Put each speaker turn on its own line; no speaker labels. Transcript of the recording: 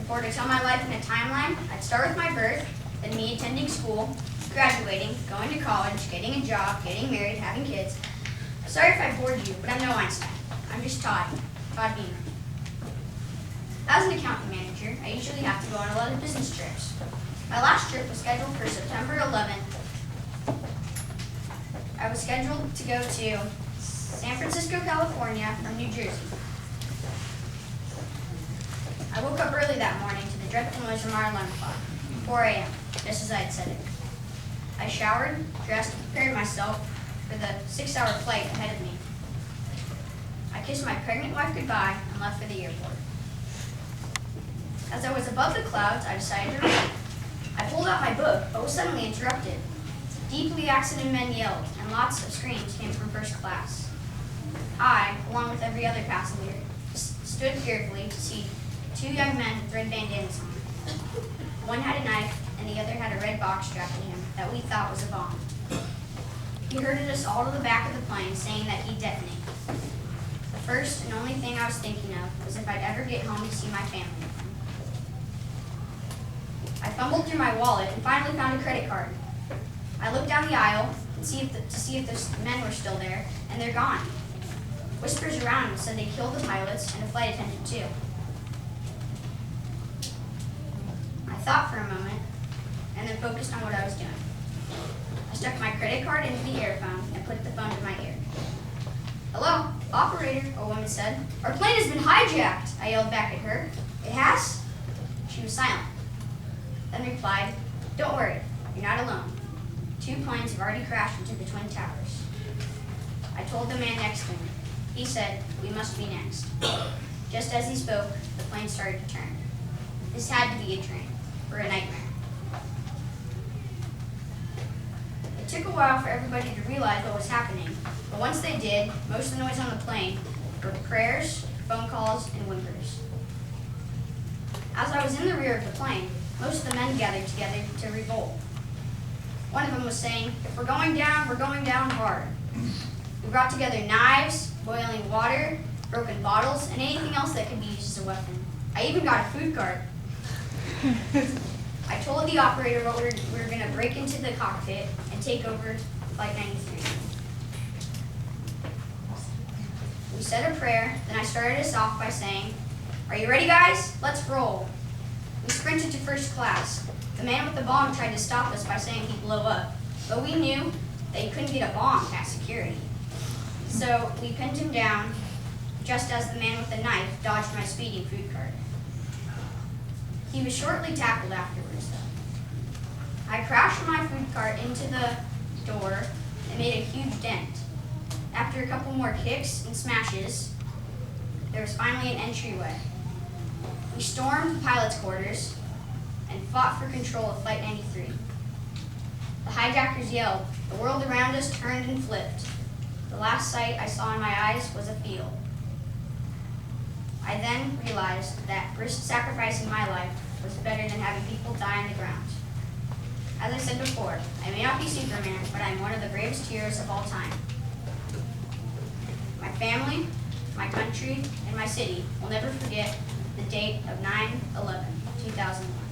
If I were to tell my life in a timeline, I'd start with my birth, then me attending school, graduating, going to college, getting a job, getting married, having kids. Sorry if I bored you, but I'm no Einstein. I'm just Todd Beamer. As an accounting manager, I usually have to go on a lot of business trips. My last trip was scheduled for September 11th. I was scheduled to go to San Francisco, California from New Jersey. I woke up early that morning to the dreadful noise from our alarm clock, 4 a.m., just as I had said it. I showered, dressed, and prepared myself for the 6-hour flight ahead of me. I kissed my pregnant wife goodbye and left for the airport. As I was above the clouds, I decided to read. I pulled out my book, but was suddenly interrupted. Deeply accented men yelled, and lots of screams came from first class. I, along with every other passenger, stood fearfully to see 2 young men with red bandanas on. One had a knife, and the other had a red box strapped to him that we thought was a bomb. He herded us all to the back of the plane, saying that he'd detonate. The first and only thing I was thinking of was if I'd ever get home to see my family again. I fumbled through my wallet and finally found a credit card. I looked down the aisle and to see if the men were still there, and they're gone. Whispers around said they killed the pilots and a flight attendant too. I thought for a moment, and then focused on what I was doing. I stuck my credit card into the earphone and put the phone to my ear. "Hello, operator," a woman said. "Our plane has been hijacked," I yelled back at her. "It has?" She was silent, then replied, "Don't worry, you're not alone. 2 planes have already crashed into the Twin Towers." I told the man next to me. He said, "We must be next." Just as he spoke, the plane started to turn. This had to be a dream, or a nightmare. It took a while for everybody to realize what was happening, but once they did, most of the noise on the plane were prayers, phone calls, and whimpers. As I was in the rear of the plane, most of the men gathered together to revolt. One of them was saying, "If we're going down hard." We brought together knives, boiling water, broken bottles, and anything else that could be used as a weapon. I even got a food cart. I told the operator what we were going to break into the cockpit and take over Flight 93. We said a prayer, then I started us off by saying, "Are you ready, guys? Let's roll." We sprinted to first class. The man with the bomb tried to stop us by saying he'd blow up, but we knew that he couldn't get a bomb past security. So we pinned him down just as the man with the knife dodged my speeding food cart. He was shortly tackled afterwards, though. I crashed my food cart into the door and made a huge dent. After a couple more kicks and smashes, there was finally an entryway. We stormed the pilot's quarters and fought for control of Flight 93. The hijackers yelled. The world around us turned and flipped. The last sight I saw in my eyes was a field. I then realized that sacrificing my life was better than having people die on the ground. As I said before, I may not be Superman, but I'm one of the bravest heroes of all time. My family, my country, and my city will never forget the date of 9/11/2001.